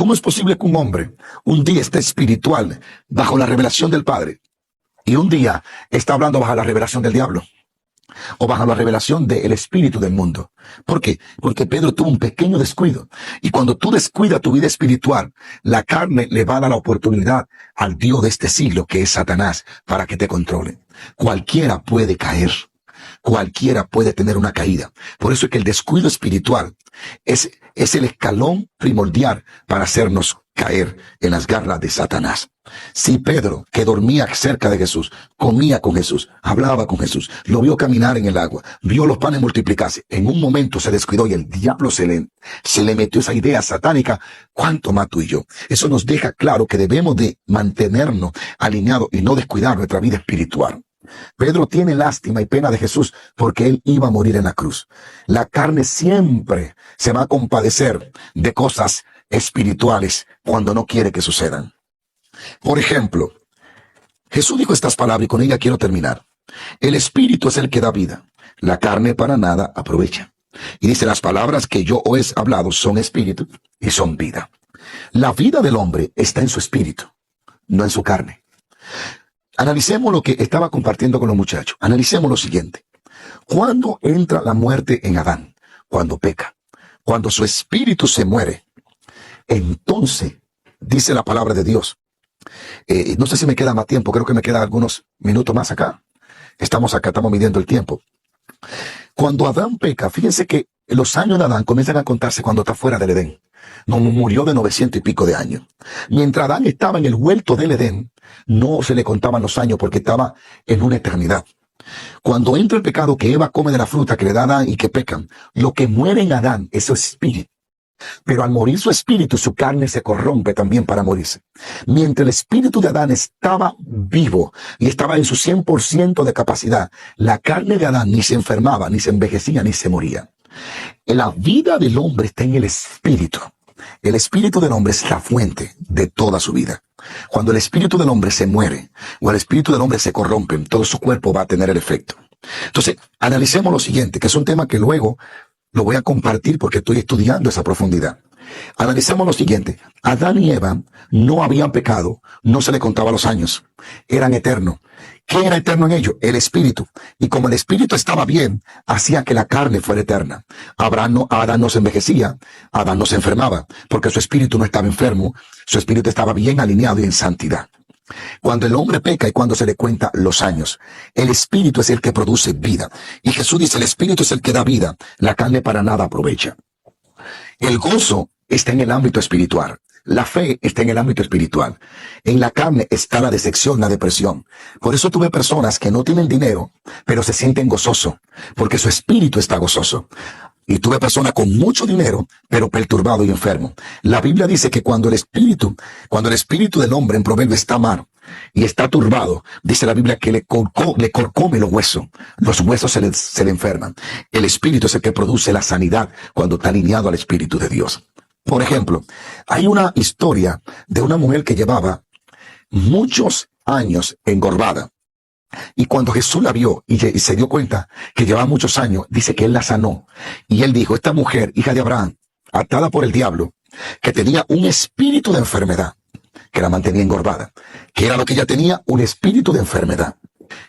¿Cómo es posible que un hombre un día esté espiritual bajo la revelación del Padre y un día está hablando bajo la revelación del diablo o bajo la revelación del espíritu del mundo? ¿Por qué? Porque Pedro tuvo un pequeño descuido. Y cuando tú descuidas tu vida espiritual, la carne le va a dar la oportunidad al Dios de este siglo, que es Satanás, para que te controle. Cualquiera puede caer. Cualquiera puede tener una caída. Por eso es que el descuido espiritual es el escalón primordial para hacernos caer en las garras de Satanás. Si Pedro, que dormía cerca de Jesús, comía con Jesús, hablaba con Jesús, lo vio caminar en el agua, vio los panes multiplicarse, en un momento se descuidó y el diablo se le metió esa idea satánica, ¿cuánto más tú y yo? Eso nos deja claro que debemos de mantenernos alineados y no descuidar nuestra vida espiritual. Pedro tiene lástima y pena de Jesús porque él iba a morir en la cruz. La carne siempre se va a compadecer de cosas espirituales cuando no quiere que sucedan. Por ejemplo, Jesús dijo estas palabras y con ella quiero terminar. El espíritu es el que da vida, la carne para nada aprovecha. Y dice, las palabras que yo os he hablado son espíritu y son vida. La vida del hombre está en su espíritu, no en su carne. Analicemos lo que estaba compartiendo con los muchachos. Analicemos lo siguiente. ¿Cuándo entra la muerte en Adán? Cuando peca. Cuando su espíritu se muere. Entonces, dice la palabra de Dios. No sé si me queda más tiempo. Creo que me quedan algunos minutos más acá. Estamos midiendo el tiempo. Cuando Adán peca, fíjense que los años de Adán comienzan a contarse cuando está fuera del Edén. No murió de 900 y pico de años. Mientras Adán estaba en el huerto del Edén, no se le contaban los años porque estaba en una eternidad. Cuando entra el pecado, que Eva come de la fruta que le da Adán y que pecan, lo que muere en Adán es su espíritu. Pero al morir su espíritu, su carne se corrompe también para morirse. Mientras el espíritu de Adán estaba vivo y estaba en su 100% de capacidad, la carne de Adán ni se enfermaba, ni se envejecía, ni se moría. La vida del hombre está en el espíritu. El espíritu del hombre es la fuente de toda su vida. Cuando el espíritu del hombre se muere o el espíritu del hombre se corrompe, todo su cuerpo va a tener el efecto. Entonces, analicemos lo siguiente, que es un tema que luego lo voy a compartir porque estoy estudiando esa profundidad. Analicemos lo siguiente. Adán y Eva no habían pecado, no se le contaba los años, eran eternos. ¿Qué era eterno en ellos? El espíritu. Y como el espíritu estaba bien, hacía que la carne fuera eterna. Adán no se envejecía, Adán no se enfermaba, porque su espíritu no estaba enfermo, su espíritu estaba bien alineado y en santidad. Cuando el hombre peca y cuando se le cuenta los años, el espíritu es el que produce vida. Y Jesús dice, el espíritu es el que da vida, la carne para nada aprovecha. El gozo está en el ámbito espiritual. La fe está en el ámbito espiritual. En la carne está la decepción, la depresión. Por eso tuve personas que no tienen dinero, pero se sienten gozosos, porque su espíritu está gozoso. Y tuve personas con mucho dinero, pero perturbado y enfermo. La Biblia dice que cuando el espíritu del hombre en proverbio está mal y está turbado, dice la Biblia que le corcome los huesos se le enferman. El espíritu es el que produce la sanidad cuando está alineado al espíritu de Dios. Por ejemplo, hay una historia de una mujer que llevaba muchos años engordada. Y cuando Jesús la vio y se dio cuenta que llevaba muchos años, dice que él la sanó. Y él dijo, esta mujer, hija de Abraham, atada por el diablo, que tenía un espíritu de enfermedad, que la mantenía engordada, que era lo que ella tenía, un espíritu de enfermedad.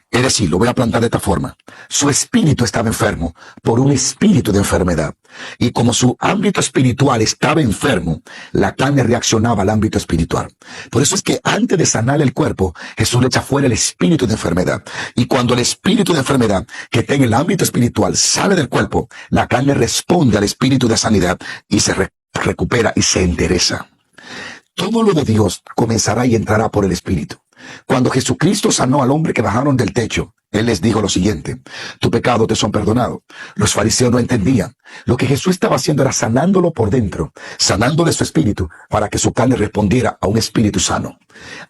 Es decir, lo voy a plantar de esta forma. Su espíritu estaba enfermo por un espíritu de enfermedad. Y como su ámbito espiritual estaba enfermo, la carne reaccionaba al ámbito espiritual. Por eso es que antes de sanar el cuerpo, Jesús le echa fuera el espíritu de enfermedad. Y cuando el espíritu de enfermedad que está en el ámbito espiritual sale del cuerpo, la carne responde al espíritu de sanidad y se recupera y se endereza. Todo lo de Dios comenzará y entrará por el espíritu. Cuando Jesucristo sanó al hombre que bajaron del techo, Él les dijo lo siguiente, tu pecado te son perdonados. Los fariseos no entendían. Lo que Jesús estaba haciendo era sanándolo por dentro, sanándole su espíritu para que su carne respondiera a un espíritu sano.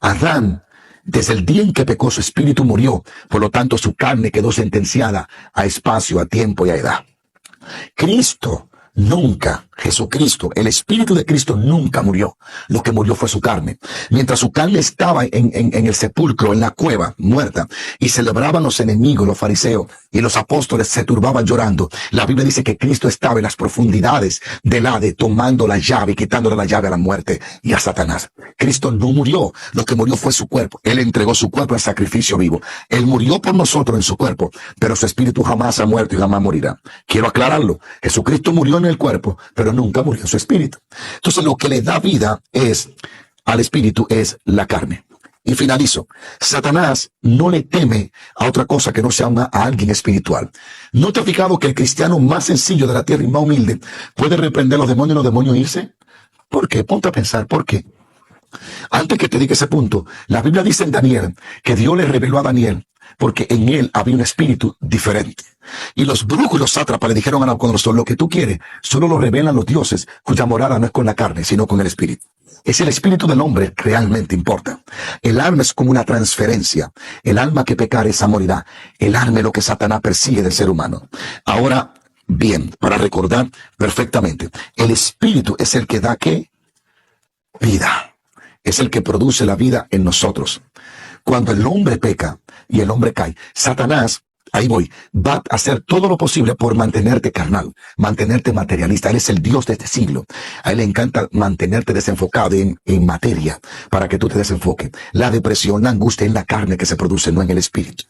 Adán, desde el día en que pecó, su espíritu murió, por lo tanto su carne quedó sentenciada a espacio, a tiempo y a edad. Cristo nunca Jesucristo, el Espíritu de Cristo nunca murió. Lo que murió fue su carne. Mientras su carne estaba en el sepulcro, en la cueva, muerta, y celebraban los enemigos, los fariseos y los apóstoles se turbaban llorando, la Biblia dice que Cristo estaba en las profundidades del Hades, tomando la llave y quitándole la llave a la muerte y a Satanás. Cristo no murió. Lo que murió fue su cuerpo. Él entregó su cuerpo al sacrificio vivo. Él murió por nosotros en su cuerpo, pero su espíritu jamás ha muerto y jamás morirá. Quiero aclararlo. Jesucristo murió en el cuerpo, pero nunca murió en su espíritu. Entonces lo que le da vida al espíritu es la carne. Y finalizo. Satanás no le teme a otra cosa que no sea a alguien espiritual. ¿No te has fijado que el cristiano más sencillo de la tierra y más humilde puede reprender a los demonios y los demonios irse? ¿Por qué? Ponte a pensar, ¿por qué? Antes que te diga ese punto, la Biblia dice en Daniel que Dios le reveló a Daniel porque en él había un espíritu diferente. Y los brujos y los sátrapas le dijeron a Nabucodonosor, lo que tú quieres solo lo revelan los dioses cuya morada no es con la carne, sino con el espíritu. Es el espíritu del hombre que realmente importa. El alma es como una transferencia. El alma que pecar, esa morirá. El alma es lo que Satanás persigue del ser humano. Ahora, bien, para recordar perfectamente, el espíritu es el que da ¿qué? Vida. Es el que produce la vida en nosotros. Cuando el hombre peca y el hombre cae, Satanás, ahí voy, va a hacer todo lo posible por mantenerte carnal, mantenerte materialista. Él es el Dios de este siglo. A él le encanta mantenerte desenfocado en materia para que tú te desenfoques. La depresión, la angustia en la carne que se produce, no en el espíritu.